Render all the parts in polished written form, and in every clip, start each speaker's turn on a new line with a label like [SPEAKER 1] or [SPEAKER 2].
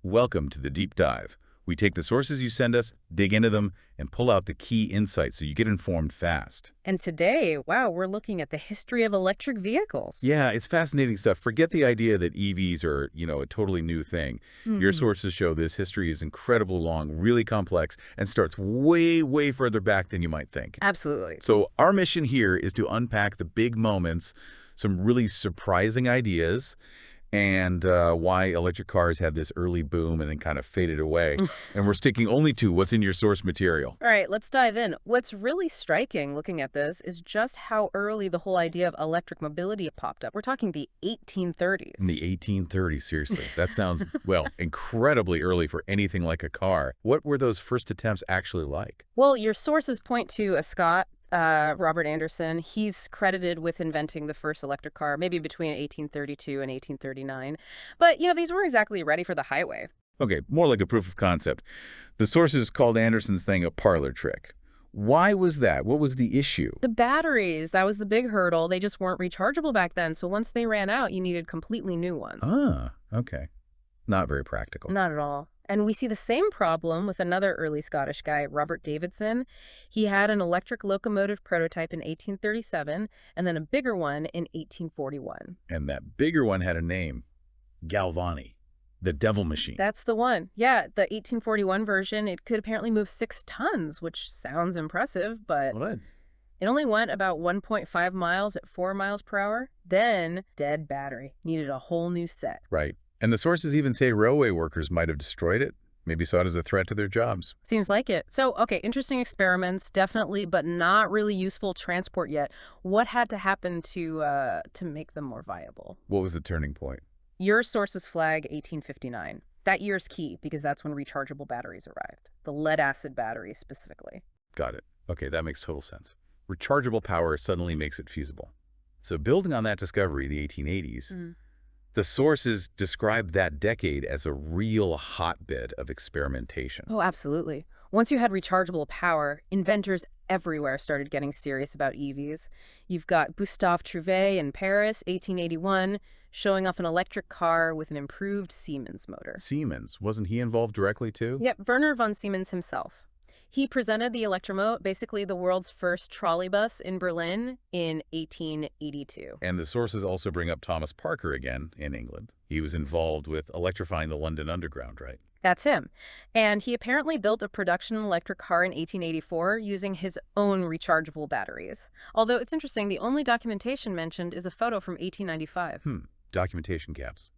[SPEAKER 1] Welcome to the Deep Dive. We take the sources you send us, dig into them, and pull out the key insights so you get informed fast.
[SPEAKER 2] And today, wow, we're looking at the history of electric vehicles.
[SPEAKER 1] Yeah, it's fascinating stuff. Forget the idea that EVs are, a totally new thing. Your sources show this history is incredibly long, really complex, and starts way, way further back than you might think.
[SPEAKER 2] Absolutely.
[SPEAKER 1] So our mission here is to unpack the big moments, some really surprising ideas, and why electric cars had this early boom and then kind of faded away. And we're sticking only to what's in your source material.
[SPEAKER 2] All right, let's dive in. What's really striking looking at this is just how early the whole idea of electric mobility popped up. We're talking the 1830s.
[SPEAKER 1] In the 1830s, seriously. That sounds, well, incredibly early for anything like a car. What were those first attempts actually like?
[SPEAKER 2] Well, your sources point to a Scot, Robert Anderson. He's credited with inventing the first electric car, maybe between 1832 and 1839. But, these weren't exactly ready for the highway.
[SPEAKER 1] Okay, more like a proof of concept. The sources called Anderson's thing a parlor trick. Why was that? What was the issue?
[SPEAKER 2] The batteries, that was the big hurdle. They just weren't rechargeable back then. So once they ran out, you needed completely new ones.
[SPEAKER 1] Ah, okay. Not very practical.
[SPEAKER 2] Not at all. And we see the same problem with another early Scottish guy, Robert Davidson. He had an electric locomotive prototype in 1837 and then a bigger one in 1841.
[SPEAKER 1] And that bigger one had a name, Galvani, the devil machine.
[SPEAKER 2] That's the one. Yeah, the 1841 version, it could apparently move 6 tons, which sounds impressive, but
[SPEAKER 1] What?
[SPEAKER 2] it only went about 1.5 miles at 4 miles per hour. Then, dead battery. Needed a whole new set.
[SPEAKER 1] Right. And the sources even say railway workers might have destroyed it, maybe saw it as a threat to their jobs.
[SPEAKER 2] Seems like it. So, okay, interesting experiments, definitely, but not really useful transport yet. What had to happen to make them more viable?
[SPEAKER 1] What was the turning point?
[SPEAKER 2] Your sources flag 1859. That year's key because that's when rechargeable batteries arrived. The lead-acid batteries specifically.
[SPEAKER 1] Got it. Okay, that makes total sense. Rechargeable power suddenly makes it feasible. So building on that discovery, the 1880s, the sources described that decade as a real hotbed of experimentation.
[SPEAKER 2] Oh, absolutely. Once you had rechargeable power, inventors everywhere started getting serious about EVs. You've got Gustave Trouvé in Paris, 1881, showing off an electric car with an improved Siemens motor.
[SPEAKER 1] Siemens, wasn't he involved directly too?
[SPEAKER 2] Yep, Werner von Siemens himself. He presented the Electromote, basically the world's first trolleybus in Berlin in 1882.
[SPEAKER 1] And the sources also bring up Thomas Parker again in England. He was involved with electrifying the London Underground, right?
[SPEAKER 2] That's him. And he apparently built a production electric car in 1884 using his own rechargeable batteries. Although it's interesting, the only documentation mentioned is a photo from 1895.
[SPEAKER 1] Documentation gaps.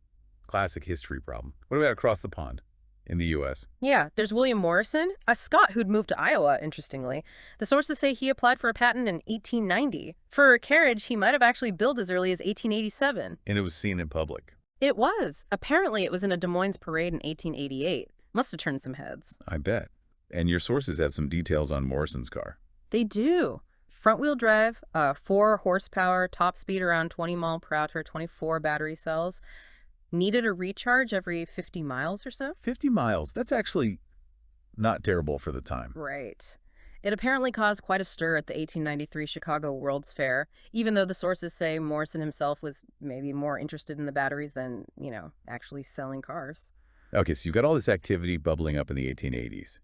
[SPEAKER 1] Classic history problem. What about across the pond? In the U.S.
[SPEAKER 2] Yeah, there's William Morrison, a Scot who'd moved to Iowa, interestingly. The sources say he applied for a patent in 1890. For a carriage he might have actually built as early as 1887.
[SPEAKER 1] And it was seen in public.
[SPEAKER 2] It was. Apparently it was in a Des Moines parade in 1888. Must have turned some heads.
[SPEAKER 1] I bet. And your sources have some details on Morrison's car.
[SPEAKER 2] They do. Front-wheel drive, 4 horsepower, top speed around 20 mile per hour, 24 battery cells. Needed a recharge every 50 miles or so?
[SPEAKER 1] 50 miles. That's actually not terrible for the time.
[SPEAKER 2] Right. It apparently caused quite a stir at the 1893 Chicago World's Fair, even though the sources say Morrison himself was maybe more interested in the batteries than, actually selling cars.
[SPEAKER 1] Okay, so you've got all this activity bubbling up in the 1880s,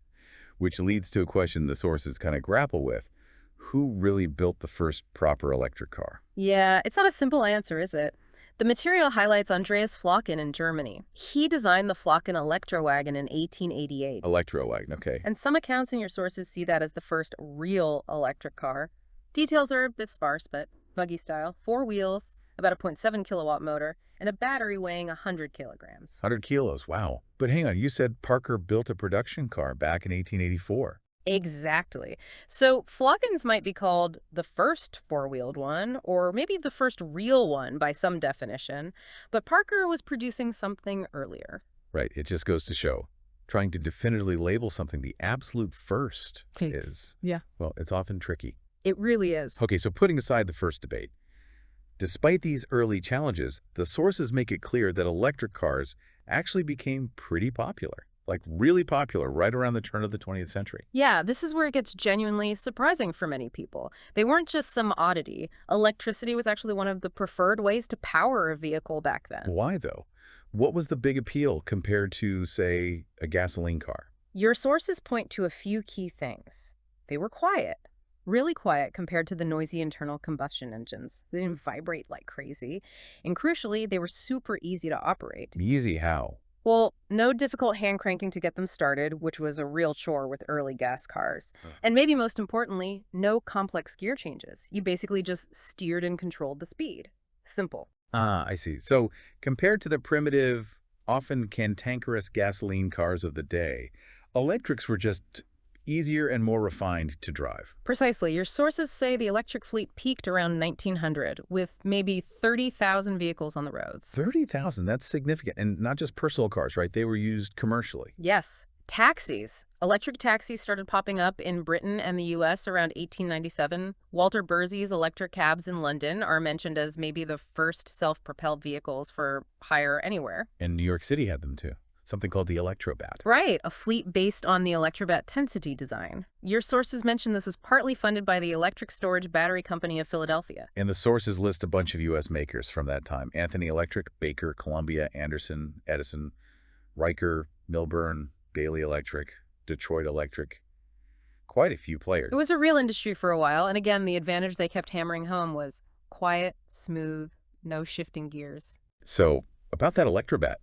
[SPEAKER 1] which leads to a question the sources kind of grapple with. Who really built the first proper electric car?
[SPEAKER 2] Yeah, it's not a simple answer, is it? The material highlights Andreas Flocken in Germany. He designed the Flocken Electrowagon in 1888.
[SPEAKER 1] Electrowagon, okay.
[SPEAKER 2] And some accounts in your sources see that as the first real electric car. Details are a bit sparse, but buggy style. 4 wheels, about a 0.7 kilowatt motor, and a battery weighing 100 kilograms.
[SPEAKER 1] 100 kilos, wow. But hang on, you said Parker built a production car back in 1884.
[SPEAKER 2] Exactly. So Flockens might be called the first 4-wheeled one, or maybe the first real one by some definition, but Parker was producing something earlier.
[SPEAKER 1] Right, it just goes to show. Trying to definitively label something the absolute first is, well, it's often tricky.
[SPEAKER 2] It really is.
[SPEAKER 1] Okay, so putting aside the first debate, despite these early challenges, the sources make it clear that electric cars actually became pretty popular. Like really popular right around the turn of the 20th century.
[SPEAKER 2] Yeah, this is where it gets genuinely surprising for many people. They weren't just some oddity. Electricity was actually one of the preferred ways to power a vehicle back then.
[SPEAKER 1] Why, though? What was the big appeal compared to, say, a gasoline car?
[SPEAKER 2] Your sources point to a few key things. They were quiet, really quiet compared to the noisy internal combustion engines. They didn't vibrate like crazy. And crucially, they were super easy to operate.
[SPEAKER 1] Easy how?
[SPEAKER 2] Well, no difficult hand cranking to get them started, which was a real chore with early gas cars. And maybe most importantly, no complex gear changes. You basically just steered and controlled the speed. Simple.
[SPEAKER 1] Ah, I see. So compared to the primitive, often cantankerous gasoline cars of the day, electrics were just easier and more refined to drive.
[SPEAKER 2] Precisely. Your sources say the electric fleet peaked around 1900, with maybe 30,000 vehicles on the roads.
[SPEAKER 1] 30,000, that's significant. And not just personal cars, right? They were used commercially.
[SPEAKER 2] Yes. Taxis. Electric taxis started popping up in Britain and the U.S. around 1897. Walter Bursey's electric cabs in London are mentioned as maybe the first self-propelled vehicles for hire anywhere.
[SPEAKER 1] And New York City had them too. Something called the Electrobat.
[SPEAKER 2] Right, a fleet based on the Electrobat Tensity design. Your sources mention this was partly funded by the Electric Storage Battery Company of Philadelphia.
[SPEAKER 1] And the sources list a bunch of U.S. makers from that time. Anthony Electric, Baker, Columbia, Anderson, Edison, Riker, Milburn, Bailey Electric, Detroit Electric. Quite a few players.
[SPEAKER 2] It was a real industry for a while, and again, the advantage they kept hammering home was quiet, smooth, no shifting gears.
[SPEAKER 1] So, about that Electrobat.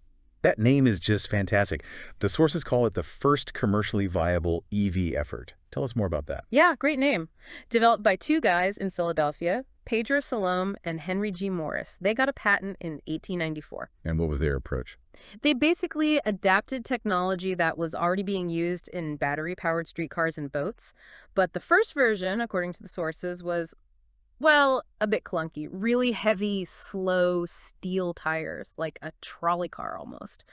[SPEAKER 1] That name is just fantastic. The sources call it the first commercially viable EV effort. Tell us more about that.
[SPEAKER 2] Yeah, great name. Developed by two guys in Philadelphia, Pedro Salom and Henry G. Morris. They got a patent in 1894.
[SPEAKER 1] And what was their approach?
[SPEAKER 2] They basically adapted technology that was already being used in battery-powered streetcars and boats. But the first version, according to the sources, was, well, a bit clunky. Really heavy, slow steel tires, like a trolley car almost.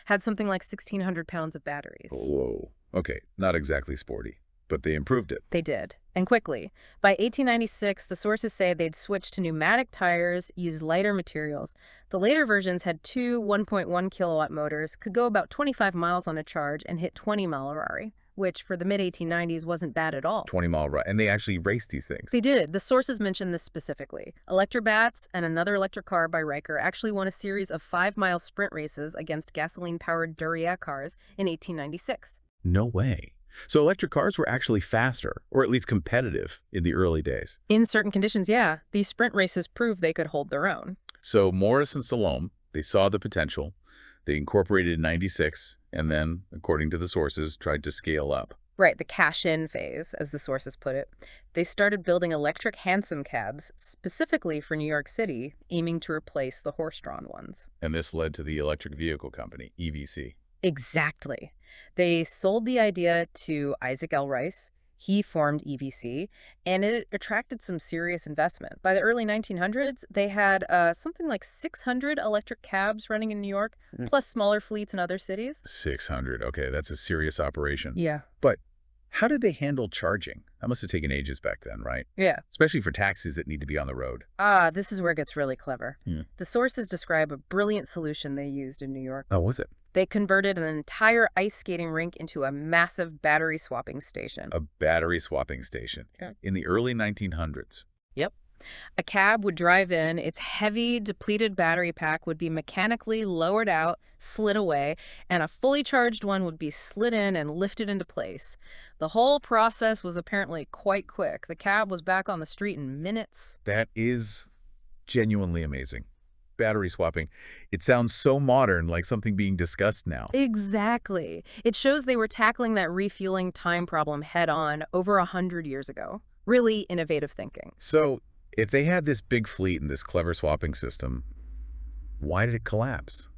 [SPEAKER 2] Had something like 1,600 pounds of batteries.
[SPEAKER 1] Whoa. Okay, not exactly sporty, but they improved it.
[SPEAKER 2] They did, and quickly. By 1896, the sources say they'd switched to pneumatic tires, used lighter materials. The later versions had two 1.1 kilowatt motors, could go about 25 miles on a charge, and hit 20 mile an hour, which for the mid-1890s wasn't bad at all.
[SPEAKER 1] 20-mile ride. And they actually raced these things.
[SPEAKER 2] They did. The sources mention this specifically. Electrobats and another electric car by Riker actually won a series of 5-mile sprint races against gasoline-powered Duriat cars in 1896.
[SPEAKER 1] No way. So electric cars were actually faster, or at least competitive, in the early days.
[SPEAKER 2] In certain conditions, yeah. These sprint races proved they could hold their own.
[SPEAKER 1] So Morris and Salom, they saw the potential. They incorporated in 96, and then, according to the sources, tried to scale up.
[SPEAKER 2] Right, the cash-in phase, as the sources put it. They started building electric hansom cabs specifically for New York City, aiming to replace the horse-drawn ones.
[SPEAKER 1] And this led to the Electric Vehicle Company, EVC.
[SPEAKER 2] Exactly. They sold the idea to Isaac L. Rice. He formed EVC, and it attracted some serious investment. By the early 1900s, they had something like 600 electric cabs running in New York, plus smaller fleets in other cities.
[SPEAKER 1] 600. Okay, that's a serious operation.
[SPEAKER 2] Yeah.
[SPEAKER 1] But how did they handle charging? That must have taken ages back then, right?
[SPEAKER 2] Yeah.
[SPEAKER 1] Especially for taxis that need to be on the road.
[SPEAKER 2] This is where it gets really clever. The sources describe a brilliant solution they used in New York.
[SPEAKER 1] Oh, was it?
[SPEAKER 2] They converted an entire ice skating rink into a massive battery swapping station.
[SPEAKER 1] A battery swapping station.
[SPEAKER 2] Yeah.
[SPEAKER 1] In the early 1900s.
[SPEAKER 2] Yep. A cab would drive in, its heavy, depleted battery pack would be mechanically lowered out, slid away, and a fully charged one would be slid in and lifted into place. The whole process was apparently quite quick. The cab was back on the street in minutes.
[SPEAKER 1] That is genuinely amazing. Battery swapping. It sounds so modern, like something being discussed now.
[SPEAKER 2] Exactly. It shows they were tackling that refueling time problem head-on over 100 years ago. Really innovative thinking.
[SPEAKER 1] So, if they had this big fleet and this clever swapping system, why did it collapse?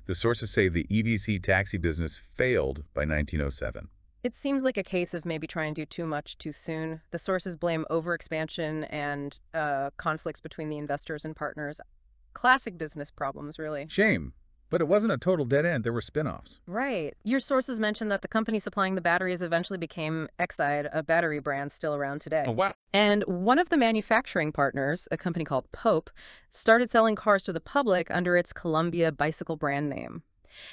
[SPEAKER 1] The sources say the EVC taxi business failed by 1907.
[SPEAKER 2] It seems like a case of maybe trying to do too much too soon. The sources blame overexpansion and conflicts between the investors and partners. Classic business problems, really.
[SPEAKER 1] Shame. But it wasn't a total dead end. There were spin-offs.
[SPEAKER 2] Right. Your sources mentioned that the company supplying the batteries eventually became Exide, a battery brand still around today.
[SPEAKER 1] Oh, wow.
[SPEAKER 2] And one of the manufacturing partners, a company called Pope, started selling cars to the public under its Columbia bicycle brand name.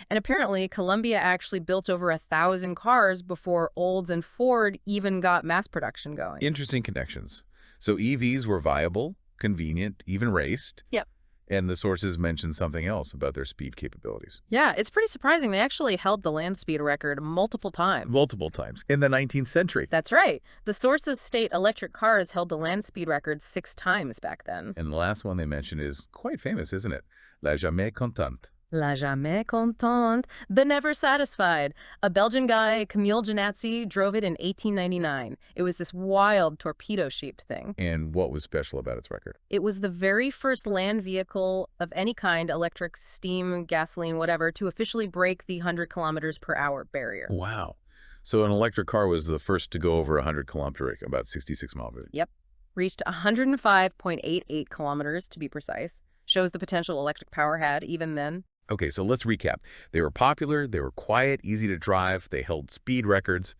[SPEAKER 2] And apparently, Columbia actually built over 1,000 cars before Olds and Ford even got mass production going.
[SPEAKER 1] Interesting connections. So EVs were viable, convenient, even raced.
[SPEAKER 2] Yep.
[SPEAKER 1] And the sources mention something else about their speed capabilities.
[SPEAKER 2] Yeah, it's pretty surprising. They actually held the land speed record multiple times.
[SPEAKER 1] Multiple times in the 19th century.
[SPEAKER 2] That's right. The sources state electric cars held the land speed record 6 times back then.
[SPEAKER 1] And the last one they mention is quite famous, isn't it? La Jamais Contente.
[SPEAKER 2] La Jamais Contente, the Never Satisfied. A Belgian guy, Camille Janatzi, drove it in 1899. It was this wild torpedo-shaped thing.
[SPEAKER 1] And what was special about its record?
[SPEAKER 2] It was the very first land vehicle of any kind, electric, steam, gasoline, whatever, to officially break the 100 kilometers per hour barrier.
[SPEAKER 1] Wow. So an electric car was the first to go over 100 kilometers, about 66 miles per hour.
[SPEAKER 2] Yep. Reached 105.88 kilometers, to be precise. Shows the potential electric power had even then.
[SPEAKER 1] Okay, so let's recap. They were popular, they were quiet, easy to drive, they held speed records.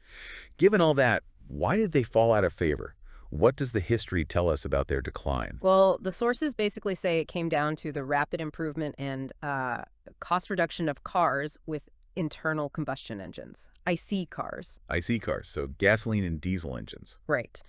[SPEAKER 1] Given all that, why did they fall out of favor? What does the history tell us about their decline?
[SPEAKER 2] Well, the sources basically say it came down to the rapid improvement and cost reduction of cars with internal combustion engines, IC cars.
[SPEAKER 1] IC cars, so gasoline and diesel engines.
[SPEAKER 2] Right.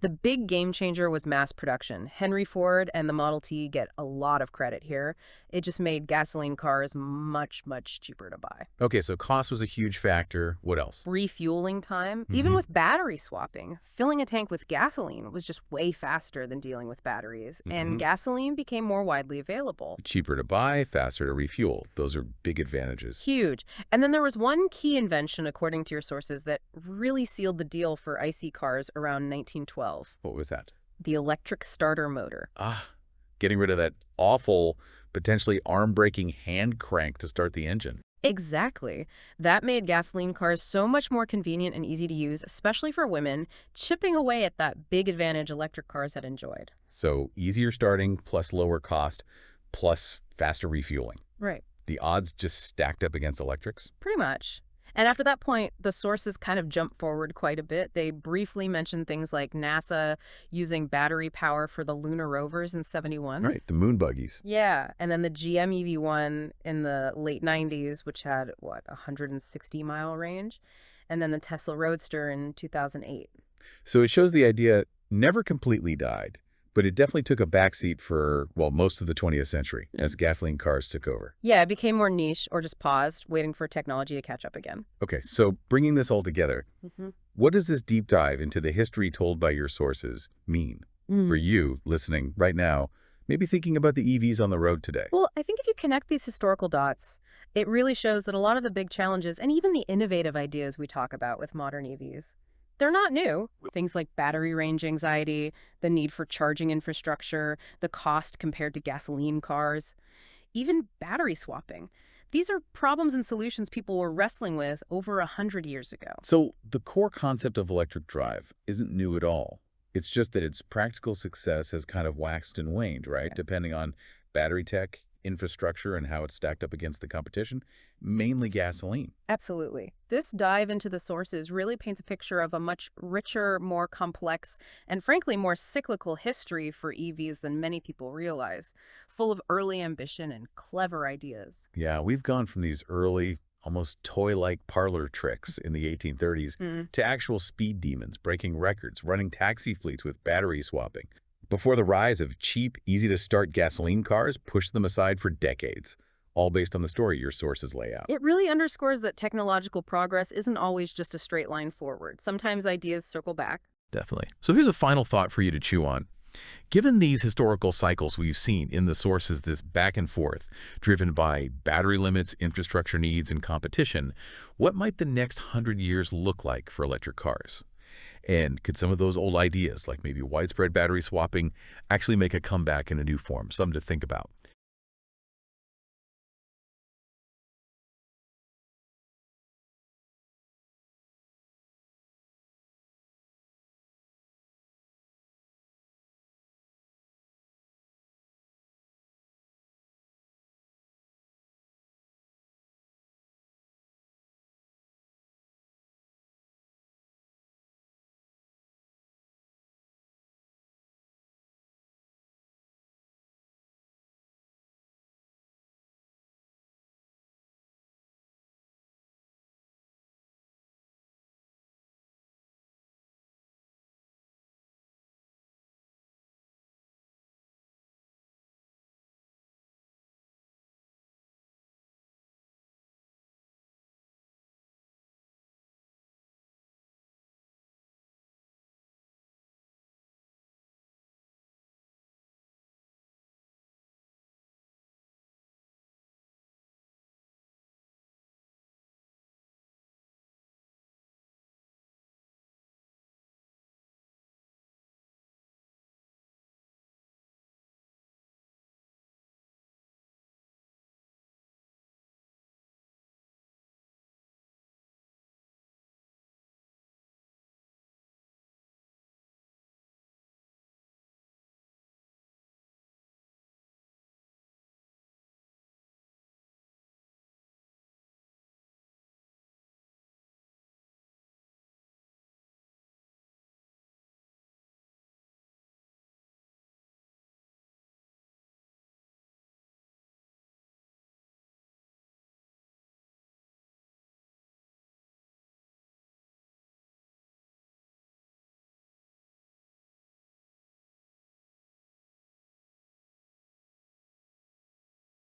[SPEAKER 2] The big game changer was mass production. Henry Ford and the Model T get a lot of credit here. It just made gasoline cars much, much cheaper to buy.
[SPEAKER 1] Okay, so cost was a huge factor. What else?
[SPEAKER 2] Refueling time, even with battery swapping. Filling a tank with gasoline was just way faster than dealing with batteries, and gasoline became more widely available.
[SPEAKER 1] Cheaper to buy, faster to refuel. Those are big advantages.
[SPEAKER 2] Huge. And then there was one key invention, according to your sources, that really sealed the deal for IC cars around 1912.
[SPEAKER 1] What was that?
[SPEAKER 2] The electric starter motor.
[SPEAKER 1] Getting rid of that awful, potentially arm-breaking hand crank to start the engine.
[SPEAKER 2] Exactly. That made gasoline cars so much more convenient and easy to use, especially for women, chipping away at that big advantage electric cars had enjoyed.
[SPEAKER 1] So easier starting, plus lower cost, plus faster refueling.
[SPEAKER 2] Right.
[SPEAKER 1] The odds just stacked up against electrics?
[SPEAKER 2] Pretty much. And after that point, the sources kind of jump forward quite a bit. They briefly mention things like NASA using battery power for the lunar rovers in '71.
[SPEAKER 1] Right, the moon buggies.
[SPEAKER 2] Yeah, and then the GM EV1 in the late 90s, which had, 160-mile range? And then the Tesla Roadster in 2008.
[SPEAKER 1] So it shows the idea never completely died, but it definitely took a backseat for, well, most of the 20th century as gasoline cars took over.
[SPEAKER 2] Yeah, it became more niche or just paused, waiting for technology to catch up again.
[SPEAKER 1] Okay, so bringing this all together, what does this deep dive into the history told by your sources mean for you listening right now, maybe thinking about the EVs on the road today?
[SPEAKER 2] Well, I think if you connect these historical dots, it really shows that a lot of the big challenges and even the innovative ideas we talk about with modern EVs, they're not new. Things like battery range anxiety, the need for charging infrastructure, the cost compared to gasoline cars, even battery swapping. These are problems and solutions people were wrestling with over 100 years ago.
[SPEAKER 1] So the core concept of electric drive isn't new at all. It's just that its practical success has kind of waxed and waned, right? Depending on battery tech, infrastructure, and how it's stacked up against the competition, mainly gasoline.
[SPEAKER 2] Absolutely. This dive into the sources really paints a picture of a much richer, more complex, and frankly more cyclical history for EVs than many people realize, full of early ambition and clever ideas.
[SPEAKER 1] Yeah, we've gone from these early, almost toy-like parlor tricks in the 1830s to actual speed demons, breaking records, running taxi fleets with battery swapping, before the rise of cheap, easy-to-start gasoline cars pushed them aside for decades, all based on the story your sources lay out.
[SPEAKER 2] It really underscores that technological progress isn't always just a straight line forward. Sometimes ideas circle back.
[SPEAKER 3] Definitely. So here's a final thought for you to chew on. Given these historical cycles we've seen in the sources, this back and forth, driven by battery limits, infrastructure needs, and competition, what might the next 100 years look like for electric cars? And could some of those old ideas, like maybe widespread battery swapping, actually make a comeback in a new form? Something to think about.